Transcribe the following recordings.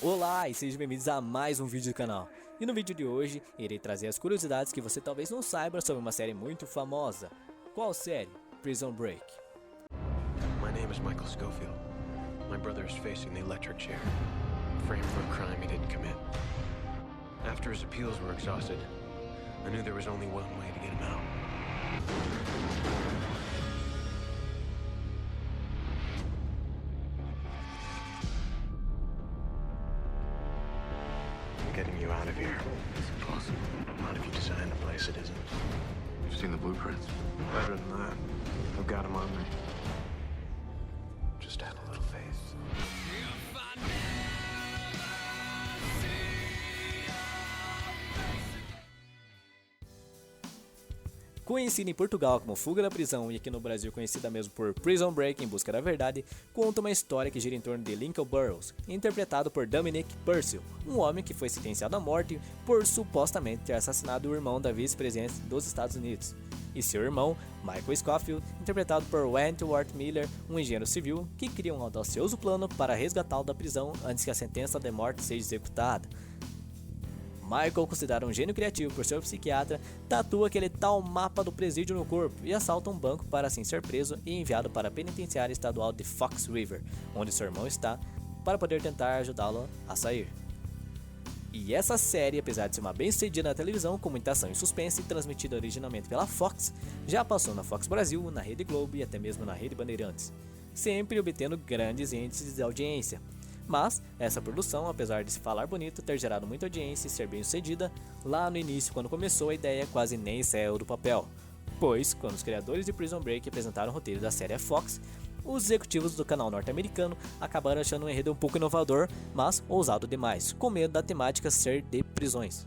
Olá e sejam bem-vindos a mais um vídeo do canal. E no vídeo de hoje, irei trazer as curiosidades que você talvez não saiba sobre uma série muito famosa. Qual série? Prison Break. My name is Michael Schofield. My brother is facing the electric chair, framed for a crime he didn't commit. After his appeals were exhausted, I knew there was only one way to get him out. Getting you out of here. It's impossible. Not if you design the place, it isn't. You've seen the blueprints. Better than that. I've got him on me. Just add a little faith. Conhecida em Portugal como Fuga da Prisão e aqui no Brasil conhecida mesmo por Prison Break em Busca da Verdade, conta uma história que gira em torno de Lincoln Burrows, interpretado por Dominic Purcell, um homem que foi sentenciado à morte por supostamente ter assassinado o irmão da vice-presidente dos Estados Unidos, e seu irmão, Michael Scofield, interpretado por Wentworth Miller, um engenheiro civil que cria um audacioso plano para resgatá-lo da prisão antes que a sentença de morte seja executada. Michael, considerado um gênio criativo por seu psiquiatra, tatua aquele tal mapa do presídio no corpo e assalta um banco para assim ser preso e enviado para a penitenciária estadual de Fox River, onde seu irmão está, para poder tentar ajudá-lo a sair. E essa série, apesar de ser uma bem-sucedida na televisão com muita ação e suspense, transmitida originalmente pela Fox, já passou na Fox Brasil, na Rede Globo e até mesmo na Rede Bandeirantes, sempre obtendo grandes índices de audiência. Mas essa produção, apesar de se falar bonito, ter gerado muita audiência e ser bem sucedida, lá no início quando começou a ideia quase nem saiu do papel, pois quando os criadores de Prison Break apresentaram o roteiro da série à Fox, os executivos do canal norte-americano acabaram achando um enredo um pouco inovador, mas ousado demais, com medo da temática ser de prisões,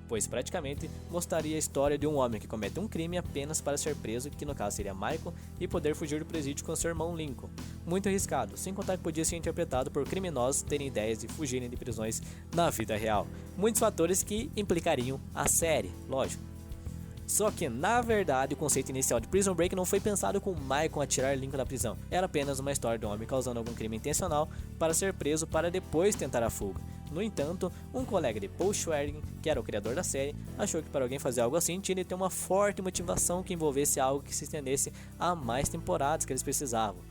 pois praticamente mostraria a história de um homem que comete um crime apenas para ser preso, que no caso seria Michael, e poder fugir do presídio com seu irmão Lincoln. Muito arriscado, sem contar que podia ser interpretado por criminosos terem ideias de fugirem de prisões na vida real. Muitos fatores que implicariam a série, lógico. Só que, na verdade, o conceito inicial de Prison Break não foi pensado com Michael a tirar Lincoln da prisão. Era apenas uma história de um homem causando algum crime intencional para ser preso para depois tentar a fuga. No entanto, um colega de Paul Schwerding, que era o criador da série, achou que para alguém fazer algo assim tinha de ter uma forte motivação que envolvesse algo que se estendesse a mais temporadas que eles precisavam.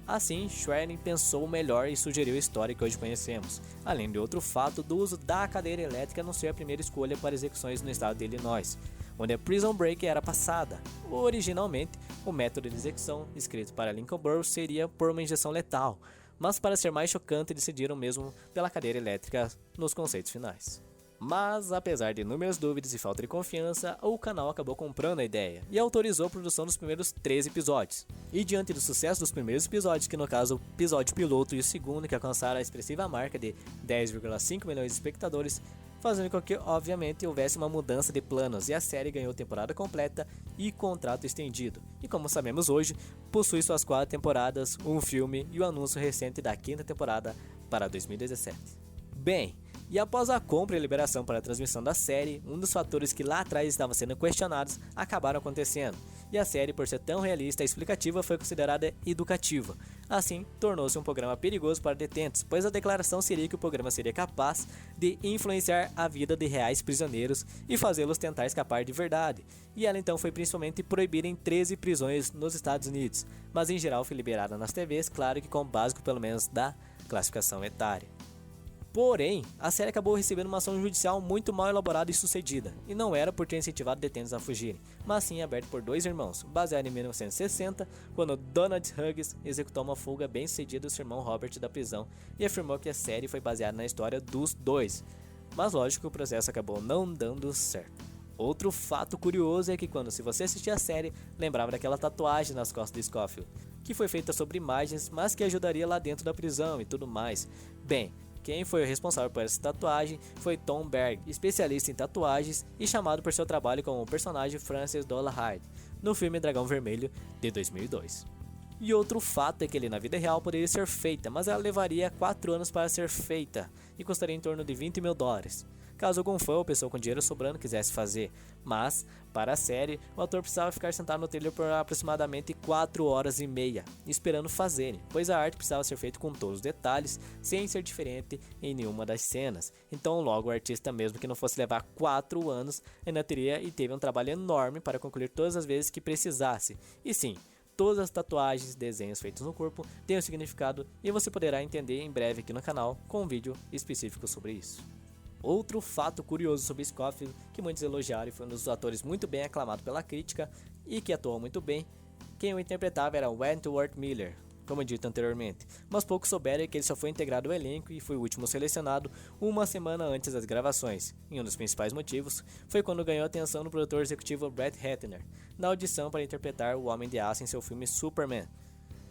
Assim, Schwerding pensou melhor e sugeriu a história que hoje conhecemos, além de outro fato do uso da cadeira elétrica não ser a primeira escolha para execuções no estado de Illinois, onde a Prison Break era passada. Originalmente, o método de execução escrito para Lincoln Burrows seria por uma injeção letal, mas para ser mais chocante decidiram mesmo pela cadeira elétrica nos conceitos finais. Mas, apesar de inúmeras dúvidas e falta de confiança, o canal acabou comprando a ideia e autorizou a produção dos primeiros 13 episódios. E diante do sucesso dos primeiros episódios, que no caso o episódio piloto e o segundo, que alcançaram a expressiva marca de 10,5 milhões de espectadores, fazendo com que, obviamente, houvesse uma mudança de planos e a série ganhou temporada completa e contrato estendido. E como sabemos hoje, possui suas 4 temporadas, um filme e o anúncio recente da 5ª temporada para 2017. Bem, e após a compra e liberação para a transmissão da série, um dos fatores que lá atrás estavam sendo questionados acabaram acontecendo, e a série, por ser tão realista e explicativa, foi considerada educativa. Assim, tornou-se um programa perigoso para detentos, pois a declaração seria que o programa seria capaz de influenciar a vida de reais prisioneiros e fazê-los tentar escapar de verdade, e ela então foi principalmente proibida em 13 prisões nos Estados Unidos, mas em geral foi liberada nas TVs, claro que com o básico pelo menos da classificação etária. Porém, a série acabou recebendo uma ação judicial muito mal elaborada e sucedida, e não era por ter incentivado detentos a fugirem, mas sim aberto por 2 irmãos, baseado em 1960, quando Donald Hughes executou uma fuga bem sucedida do seu irmão Robert da prisão e afirmou que a série foi baseada na história dos dois, mas lógico que o processo acabou não dando certo. Outro fato curioso é que se você assistir a série, lembrava daquela tatuagem nas costas de Scofield, que foi feita sobre imagens, mas que ajudaria lá dentro da prisão e tudo mais. Bem, quem foi o responsável por essa tatuagem foi Tom Berg, especialista em tatuagens e chamado por seu trabalho como o personagem Francis Dolarhyde no filme Dragão Vermelho de 2002. E outro fato é que ele na vida real poderia ser feita, mas ela levaria 4 anos para ser feita e custaria em torno de $20 mil. caso algum fã ou pessoa com dinheiro sobrando quisesse fazer. Mas, para a série, o ator precisava ficar sentado no trailer por aproximadamente 4 horas e meia, esperando fazerem, pois a arte precisava ser feita com todos os detalhes, sem ser diferente em nenhuma das cenas. Então logo o artista, mesmo que não fosse levar 4 anos, ainda teria e teve um trabalho enorme para concluir todas as vezes que precisasse. E sim, todas as tatuagens e desenhos feitos no corpo têm um significado e você poderá entender em breve aqui no canal com um vídeo específico sobre isso. Outro fato curioso sobre Scofield que muitos elogiaram e foi um dos atores muito bem aclamado pela crítica e que atuou muito bem, quem o interpretava era Wentworth Miller, como dito anteriormente, mas poucos souberam que ele só foi integrado ao elenco e foi o último selecionado uma semana antes das gravações, e um dos principais motivos foi quando ganhou a atenção do produtor executivo Brett Ratner, na audição para interpretar o Homem de Aço em seu filme Superman.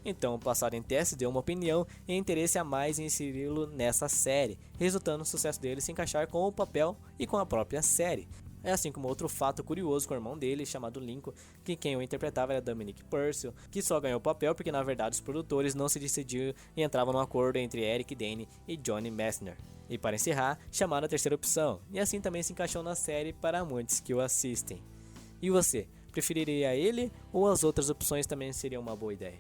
Então, passado em testes, deu uma opinião e interesse a mais em inseri-lo nessa série, resultando no sucesso dele se encaixar com o papel e com a própria série. É assim como outro fato curioso com o irmão dele, chamado Lincoln, que quem o interpretava era Dominic Purcell, que só ganhou o papel porque na verdade os produtores não se decidiram e entravam num acordo entre Eric Dane e Johnny Messner. E para encerrar, chamaram a terceira opção, e assim também se encaixou na série para muitos que o assistem. E você, preferiria ele ou as outras opções também seriam uma boa ideia?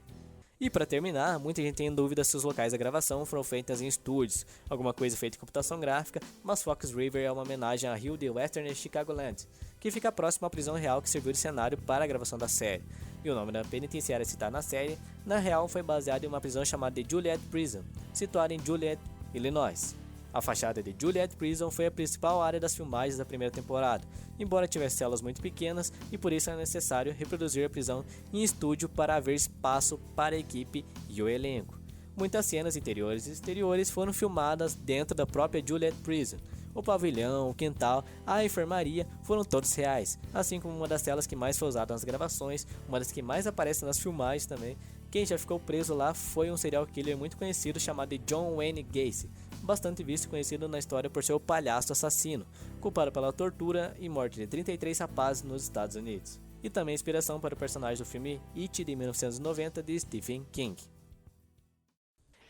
E para terminar, muita gente tem dúvida se os locais da gravação foram feitas em estúdios, alguma coisa feita em computação gráfica, mas Fox River é uma homenagem a Rio de Western e Chicagoland, que fica próximo à prisão real que serviu de cenário para a gravação da série. E o nome da penitenciária citada na série, na real foi baseado em uma prisão chamada de Juliet Prison, situada em Juliet, Illinois. A fachada de Juliet Prison foi a principal área das filmagens da primeira temporada, embora tivesse celas muito pequenas e por isso era necessário reproduzir a prisão em estúdio para haver espaço para a equipe e o elenco. Muitas cenas interiores e exteriores foram filmadas dentro da própria Juliet Prison. O pavilhão, o quintal, a enfermaria foram todos reais, assim como uma das celas que mais foi usada nas gravações, uma das que mais aparece nas filmagens também. Quem já ficou preso lá foi um serial killer muito conhecido chamado de John Wayne Gacy, bastante visto e conhecido na história por ser o palhaço assassino, culpado pela tortura e morte de 33 rapazes nos Estados Unidos. E também inspiração para o personagem do filme It de 1990 de Stephen King.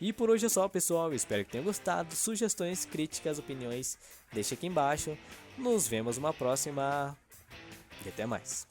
E por hoje é só, pessoal, espero que tenham gostado. Sugestões, críticas, opiniões, deixe aqui embaixo. Nos vemos numa próxima e até mais.